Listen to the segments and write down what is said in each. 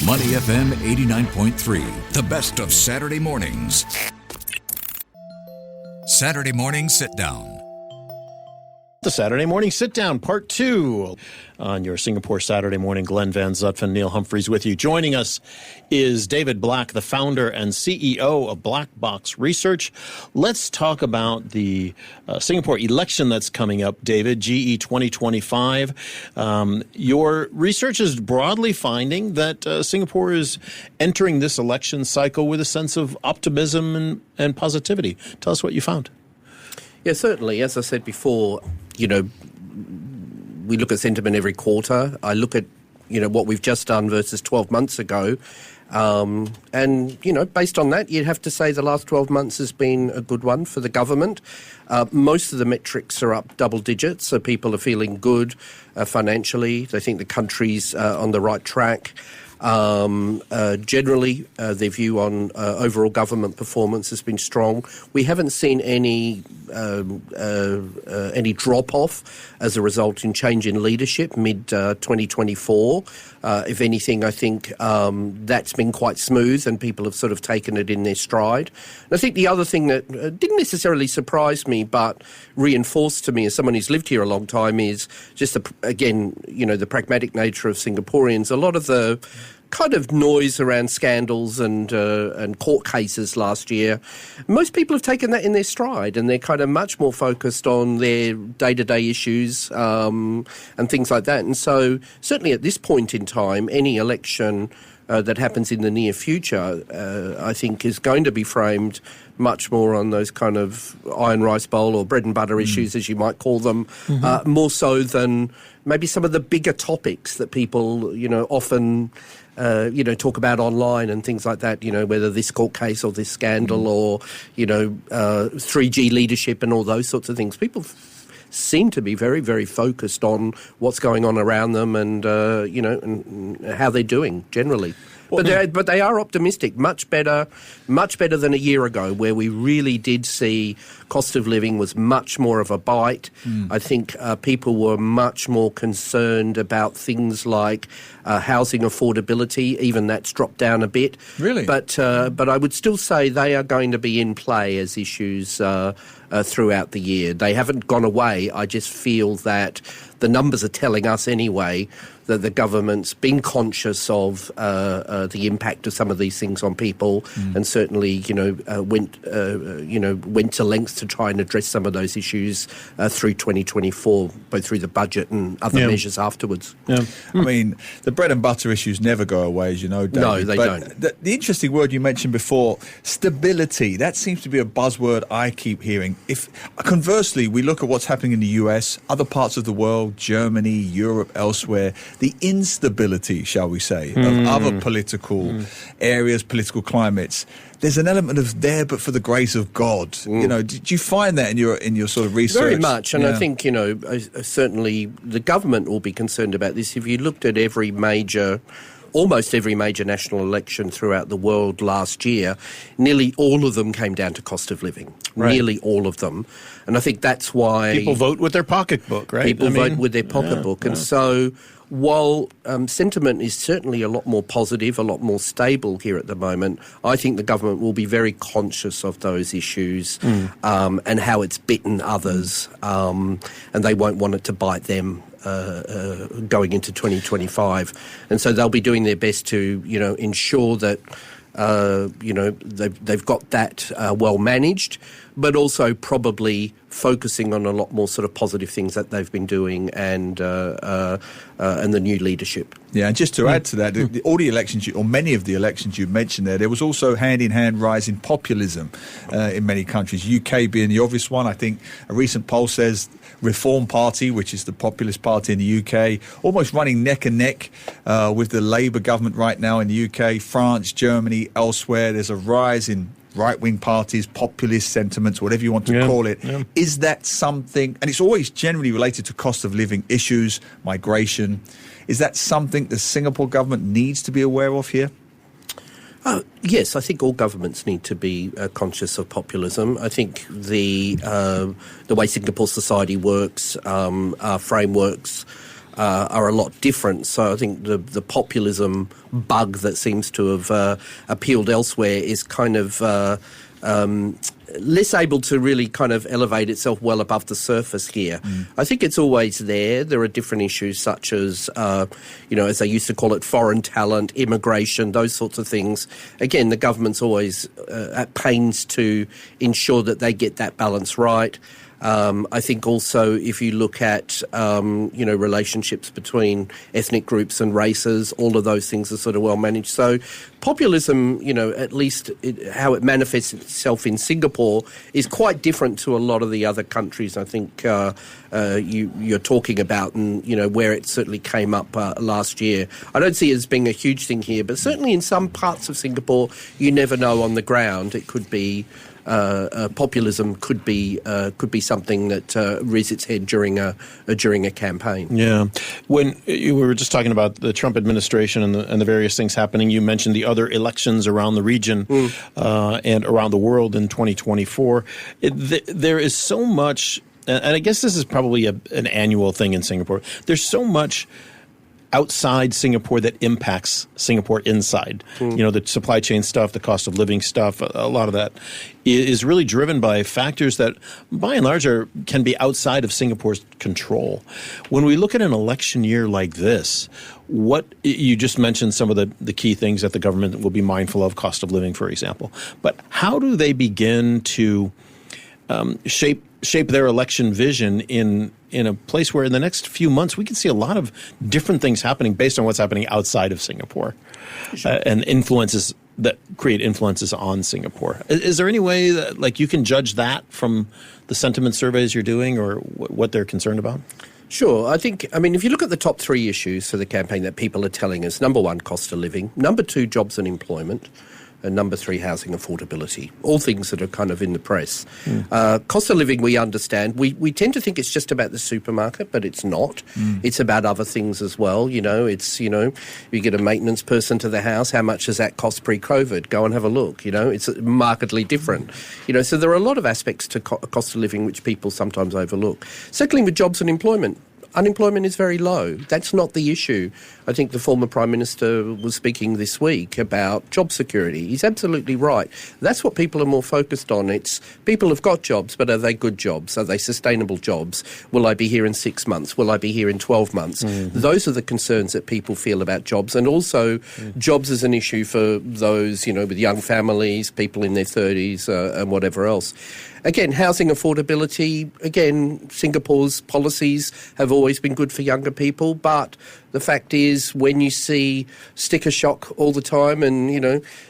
Money FM 89.3, the best of Saturday mornings. Saturday Morning Sit Down. The Saturday Morning Sit Down, Part 2. On your Singapore Saturday morning, Glenn van Zutphen, Neil Humphreys with you. Joining us is David Black, the founder and CEO of Blackbox Research. Let's talk about the Singapore election that's coming up, David, GE 2025. Your research is broadly finding that Singapore is entering this election cycle with a sense of optimism and positivity. Tell us what you found. Yeah, certainly. As I said before, we look at sentiment every quarter. I look at, what we've just done versus 12 months ago. And based on that, you'd have to say the last 12 months has been a good one for the government. Most of the metrics are up double digits, so people are feeling good financially. They think the country's on the right track. Generally, their view on overall government performance has been strong. We haven't seen any drop-off as a result in change in leadership mid-2024. If anything, I think that's been quite smooth and people have sort of taken it in their stride. And I think the other thing that didn't necessarily surprise me but reinforced to me as someone who's lived here a long time is just, the pragmatic nature of Singaporeans. A lot of the kind of noise around scandals and court cases last year, most people have taken that in their stride and they're kind of much more focused on their day-to-day issues and things like that. And so certainly at this point in time, any election that happens in the near future, I think is going to be framed much more on those kind of iron rice bowl or bread and butter issues, as you might call them, more so than maybe some of the bigger topics that people, often talk about online and things like that, whether this court case or this scandal or, 3G leadership and all those sorts of things. People seem to be very, very focused on what's going on around them and, and how they're doing generally. But they are optimistic, much better than a year ago, where we really did see cost of living was much more of a bite. I think people were much more concerned about things like housing affordability. Even that's dropped down a bit. Really? But I would still say they are going to be in play as issues throughout the year. They haven't gone away. I just feel that the numbers are telling us anyway that the government's been conscious of the impact of some of these things on people, and certainly, went to lengths to try and address some of those issues through 2024, both through the budget and other measures afterwards. Yeah. I mean, the bread and butter issues never go away, as you know, David. No, they don't. The interesting word you mentioned before, stability, that seems to be a buzzword I keep hearing. If conversely, we look at what's happening in the US, other parts of the world, Germany, Europe, elsewhere, the instability, shall we say, of other political areas, political climates. There's an element of there, but for the grace of God. Did you find that in your sort of research? Very much, and I think certainly the government will be concerned about this. If you looked at almost every major national election throughout the world last year, nearly all of them came down to cost of living. Right. Nearly all of them. And I think that's why people vote with their pocketbook, right? People vote with their pocketbook. And so while sentiment is certainly a lot more positive, a lot more stable here at the moment, I think the government will be very conscious of those issues and how it's bitten others, and they won't want it to bite them going into 2025. And so they'll be doing their best to, ensure that they've got that well managed, but also probably focusing on a lot more sort of positive things that they've been doing and the new leadership. Yeah, and just to add to that, all the elections, or many of the elections you mentioned there was also hand-in-hand rise in populism in many countries, UK being the obvious one. I think a recent poll says Reform Party, which is the populist party in the UK, almost running neck and neck with the Labour government right now in the UK, France, Germany, elsewhere. There's a rise in right-wing parties, populist sentiments, whatever you want to call it. Yeah. Is that something, and it's always generally related to cost of living issues, migration, is that something the Singapore government needs to be aware of here? Yes, I think all governments need to be conscious of populism. I think the way Singapore society works, our frameworks, are a lot different. So I think the populism bug that seems to have appealed elsewhere is kind of less able to really kind of elevate itself well above the surface here. I think it's always there. There are different issues such as, as they used to call it, foreign talent, immigration, those sorts of things. Again, the government's always at pains to ensure that they get that balance right. I think also if you look at, relationships between ethnic groups and races, all of those things are sort of well managed. So populism, at least how it manifests itself in Singapore is quite different to a lot of the other countries I think you're talking about and, where it certainly came up last year. I don't see it as being a huge thing here, but certainly in some parts of Singapore, you never know on the ground. It could be populism could be something that rears its head during a campaign. Yeah, when we were just talking about the Trump administration and the various things happening, you mentioned the other elections around the region and around the world in 2024. There is so much, and I guess this is probably an annual thing in Singapore. There's so much outside Singapore that impacts Singapore inside. The supply chain stuff, the cost of living stuff, a lot of that is really driven by factors that, by and large, can be outside of Singapore's control. When we look at an election year like this, what you just mentioned some of the key things that the government will be mindful of, cost of living, for example. But how do they begin to shape their election vision in a place where in the next few months we can see a lot of different things happening based on what's happening outside of Singapore and influences that create influences on Singapore? Is there any way that you can judge that from the sentiment surveys you're doing or what they're concerned about? Sure. If you look at the top three issues for the campaign that people are telling us, number one, cost of living, number two, jobs and employment, and number three, housing affordability, all things that are kind of in the press. Cost of living, we understand. We tend to think it's just about the supermarket, but it's not. It's about other things as well. You get a maintenance person to the house. How much does that cost pre-COVID? Go and have a look. It's markedly different. So there are a lot of aspects to cost of living which people sometimes overlook. Secondly, with jobs and employment, unemployment is very low. That's not the issue. I think the former Prime Minister was speaking this week about job security. He's absolutely right. That's what people are more focused on. It's people have got jobs, but are they good jobs? Are they sustainable jobs? Will I be here in 6 months? Will I be here in 12 months? Those are the concerns that people feel about jobs. And also jobs is an issue for those, with young families, people in their 30s and whatever else. Again, housing affordability, Singapore's policies have always been good for younger people, but the fact is when you see sticker shock all the time and,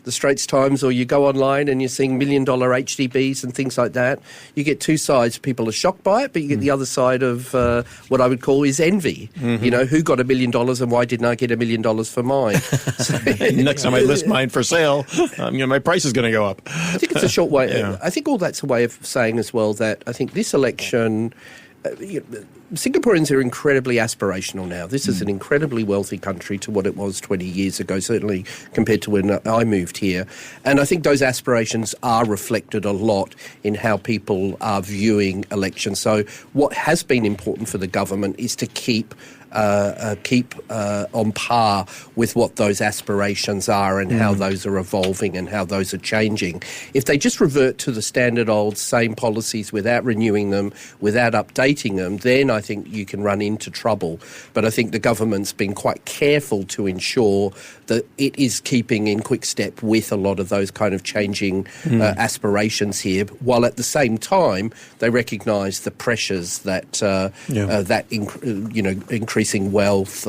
the Straits Times or you go online and you're seeing $1 million HDBs and things like that, you get two sides. People are shocked by it, but you get the other side of what I would call is envy. Who got $1 million and why didn't I get $1 million for mine? So, next time I list mine for sale, my price is going to go up. I think it's a short way. Yeah. I think all that's a way of saying as well that I think this election, Singaporeans are incredibly aspirational now. This is an incredibly wealthy country to what it was 20 years ago, certainly compared to when I moved here. And I think those aspirations are reflected a lot in how people are viewing elections. So what has been important for the government is to keep on par with what those aspirations are and how those are evolving and how those are changing. If they just revert to the standard old same policies without renewing them, without updating them, then I think you can run into trouble. But I think the government's been quite careful to ensure that it is keeping in quick step with a lot of those kind of changing aspirations here, while at the same time they recognise the pressures that increasing wealth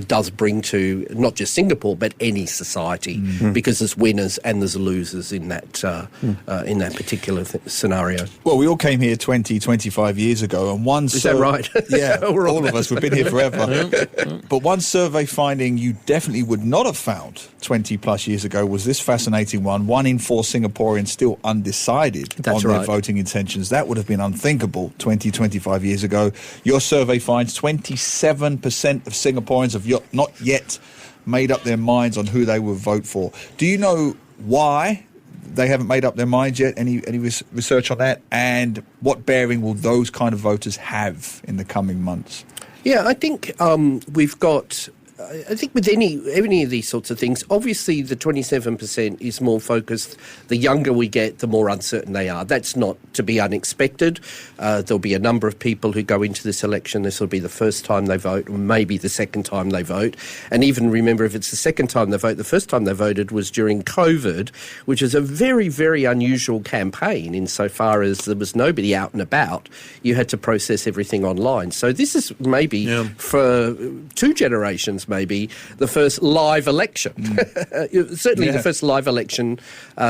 does bring to not just Singapore but any society, because there's winners and there's losers in that particular scenario. Well, we all came here 25 years ago, and one is that right? Yeah, all of us. We've been here forever. But one survey finding you definitely would not have found 20 plus years ago was this fascinating one. 1 in 4 Singaporeans still undecided their voting intentions. That would have been unthinkable 25 years ago. Your survey finds 27% of Singaporeans have not yet made up their minds on who they will vote for. Do you know why they haven't made up their minds yet? Any research on that? And what bearing will those kind of voters have in the coming months? Yeah, I think we've got... I think with any of these sorts of things, obviously the 27% is more focused. The younger we get, the more uncertain they are. That's not to be unexpected. There'll be a number of people who go into this election. This will be the first time they vote, or maybe the second time they vote. And even remember, if it's the second time they vote, the first time they voted was during COVID, which is a very, very unusual campaign insofar as there was nobody out and about. You had to process everything online. So this is maybe for two generations, maybe the first live election. Certainly the first live election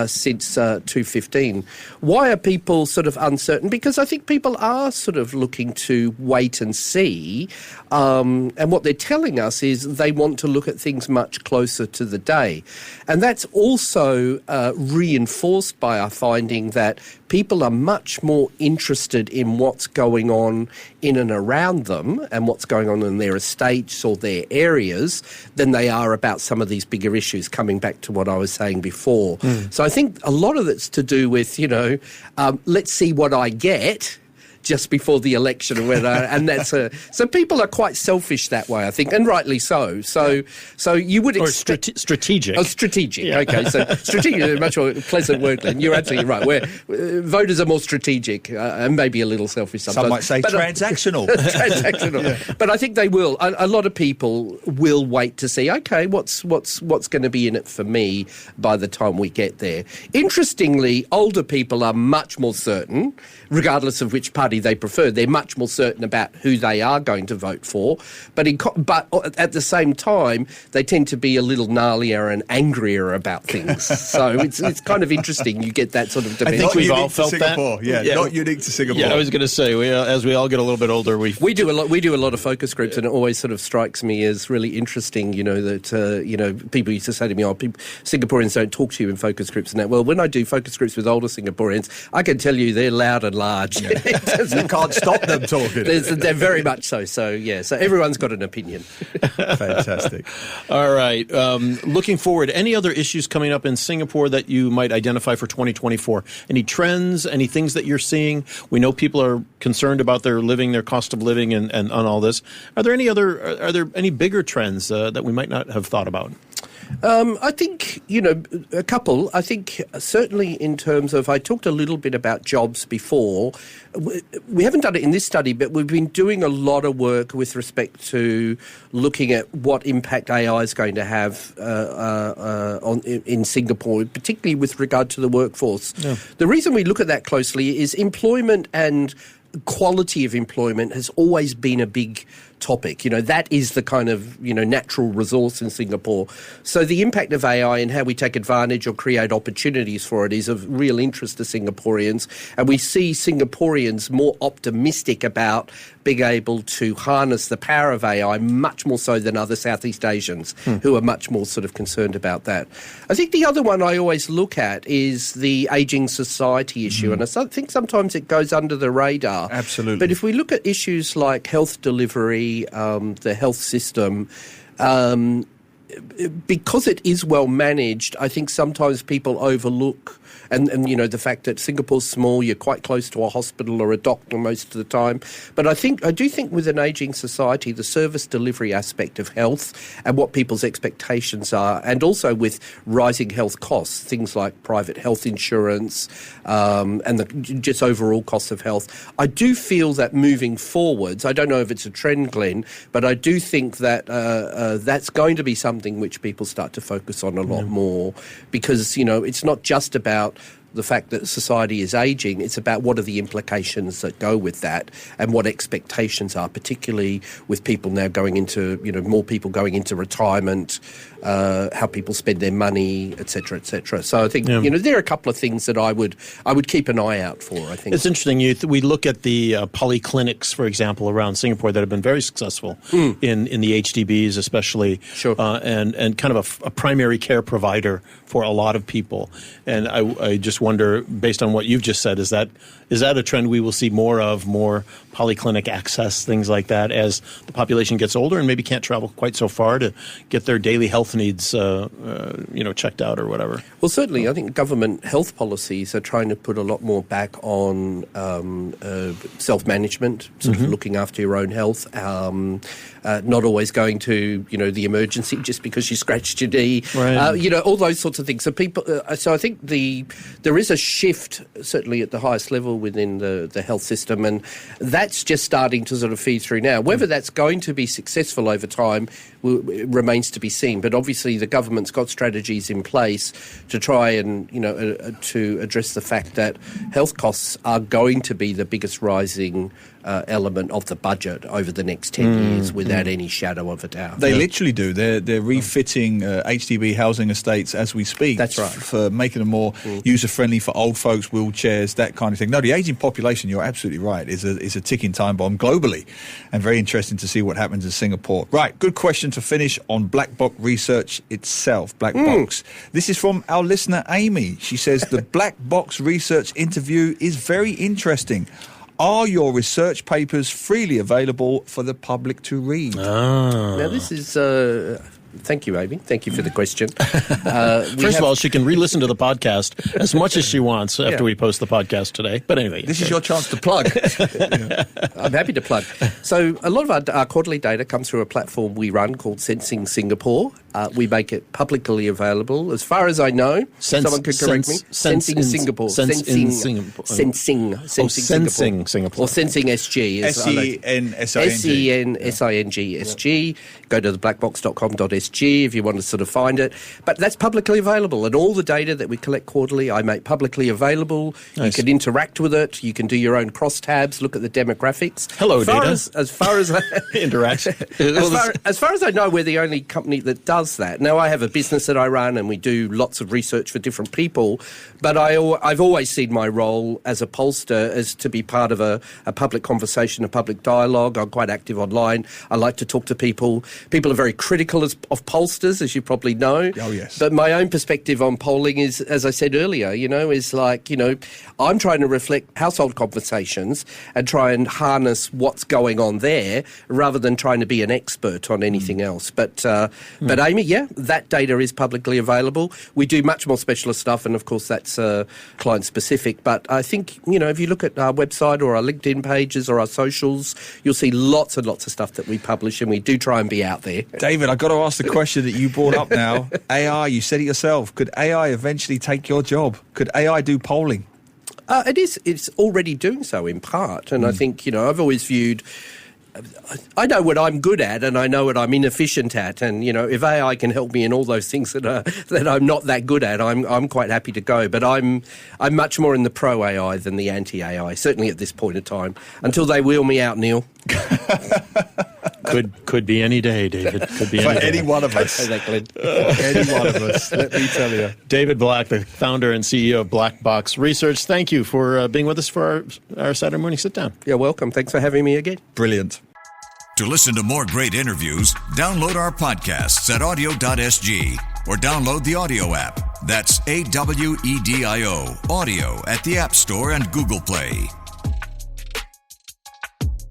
since 2015. Why are people sort of uncertain? Because I think people are sort of looking to wait and see. And what they're telling us is they want to look at things much closer to the day. And that's also reinforced by our finding that people are much more interested in what's going on in and around them and what's going on in their estates or their areas than they are about some of these bigger issues, coming back to what I was saying before. So I think a lot of it's to do with, let's see what I get just before the election, and that's so people are quite selfish that way, I think, and rightly so. So you would expect strategic. Oh, strategic. Yeah. Okay, so strategic is a much more pleasant word, Glenn. You're absolutely right. Where voters are more strategic and maybe a little selfish sometimes. Some might say transactional. Transactional. Yeah. But I think they will. A lot of people will wait to see. Okay, what's going to be in it for me by the time we get there. Interestingly, older people are much more certain, regardless of which party they prefer. They're much more certain about who they are going to vote for, but at the same time, they tend to be a little gnarlier and angrier about things. So it's kind of interesting. You get that sort of dimension. I think we've all felt that. Not unique to Singapore. Yeah, I was going to say, as we all get a little bit older, we do a lot of focus groups, and it always sort of strikes me as really interesting. That people used to say to me, Singaporeans don't talk to you in focus groups and that. Well, when I do focus groups with older Singaporeans, I can tell you they're loud and large. Yeah. You can't stop them talking. They're very much so. So everyone's got an opinion. Fantastic. All right. Looking forward, any other issues coming up in Singapore that you might identify for 2024? Any trends, any things that you're seeing? We know people are concerned about their cost of living and on all this. Are there any bigger trends that we might not have thought about? I think, a couple. I think certainly in terms of, I talked a little bit about jobs before. We haven't done it in this study, but we've been doing a lot of work with respect to looking at what impact AI is going to have in Singapore, particularly with regard to the workforce. Yeah. The reason we look at that closely is employment and quality of employment has always been a big topic. That is the kind of, natural resource in Singapore. So the impact of AI and how we take advantage or create opportunities for it is of real interest to Singaporeans. And we see Singaporeans more optimistic about being able to harness the power of AI much more so than other Southeast Asians who are much more sort of concerned about that. I think the other one I always look at is the ageing society issue. And I think sometimes it goes under the radar. Absolutely. But if we look at issues like health delivery, the health system, because it is well managed, I think sometimes people overlook and the fact that Singapore's small, you're quite close to a hospital or a doctor most of the time. But I do think with an ageing society, the service delivery aspect of health and what people's expectations are, and also with rising health costs, things like private health insurance and the just overall cost of health, I do feel that moving forwards, I don't know if it's a trend, Glenn, but I do think that that's going to be something which people start to focus on a lot more, because, it's not just about the fact that society is ageing, it's about what are the implications that go with that and what expectations are, particularly with people now going into, more people going into retirement, how people spend their money, et cetera, et cetera. So I think, there are a couple of things that I would keep an eye out for, I think. It's interesting. We look at the polyclinics, for example, around Singapore that have been very successful in the HDBs especially, and kind of a primary care provider for a lot of people. And I just wonder, based on what you've just said, is that a trend we will see more of, more polyclinic access, things like that, as the population gets older and maybe can't travel quite so far to get their daily health needs, checked out or whatever? Well, certainly, I think government health policies are trying to put a lot more back on self-management, sort of looking after your own health, not always going to, the emergency just because you scratched your knee, right. All those sorts of things. So so I think there is a shift, certainly at the highest level within the health system, and that's just starting to sort of feed through now. Whether that's going to be successful over time remains to be seen. But obviously, the government's got strategies in place to try and to address the fact that health costs are going to be the biggest rising element of the budget over the next 10 years, without any shadow of a doubt. They literally do. They're refitting HDB housing estates as we speak. That's right. For making them more user-friendly for old folks, wheelchairs, that kind of thing. No, the ageing population, you're absolutely right, is a ticking time bomb globally, and very interesting to see what happens in Singapore. Right, good question to finish on Blackbox Research itself. Blackbox. This is from our listener, Amy. She says, the Blackbox Research interview is very interesting. Are your research papers freely available for the public to read? Now, this is... Thank you, Amy. Thank you for the question. First of all, she can re-listen to the podcast as much as she wants after we post the podcast today. But anyway. This is your chance to plug. I'm happy to plug. So a lot of our quarterly data comes through a platform we run called Sensing Singapore. We make it publicly available. As far as I know, someone could correct me. Sensing Singapore. Sensing Singapore. Sensing Singapore. Or SensingSG. SENSING-SG. Go to the blackbox.com.sg if you want to sort of find it. But that's publicly available. And all the data that we collect quarterly, I make publicly available. Nice. You can interact with it. You can do your own crosstabs, look at the demographics. Hello, data. As far as interact. As far as I know, we're the only company that does that. Now, I have a business that I run and we do lots of research for different people, but I've always seen my role as a pollster as to be part of a public conversation, a public dialogue. I'm quite active online. I like to talk to people. People are very critical of pollsters, as you probably know. Oh, yes. But my own perspective on polling is, as I said earlier, is like, I'm trying to reflect household conversations and try and harness what's going on there rather than trying to be an expert on anything else. But Amy, that data is publicly available. We do much more specialist stuff, and of course that's client-specific. But I think, if you look at our website or our LinkedIn pages or our socials, you'll see lots and lots of stuff that we publish, and we do try and be out there. David, I've got to ask the question that you brought up now. AI, you said it yourself. Could AI eventually take your job? Could AI do polling? It's already doing so in part. And I think, I've always viewed... I know what I'm good at and I know what I'm inefficient at, and if AI can help me in all those things that I'm not that good at, I'm quite happy to go. But I'm much more in the pro AI than the anti AI, certainly at this point in time, until they wheel me out, Neil. Could be any day, David. Could be any day. Any one of us. Any one of us. Let me tell you. David Black, the founder and CEO of Blackbox Research. Thank you for being with us for our Saturday morning sit down. You're welcome. Thanks for having me again. Brilliant. To listen to more great interviews, download our podcasts at audio.sg or download the audio app. That's AWEDIO, audio at the App Store and Google Play.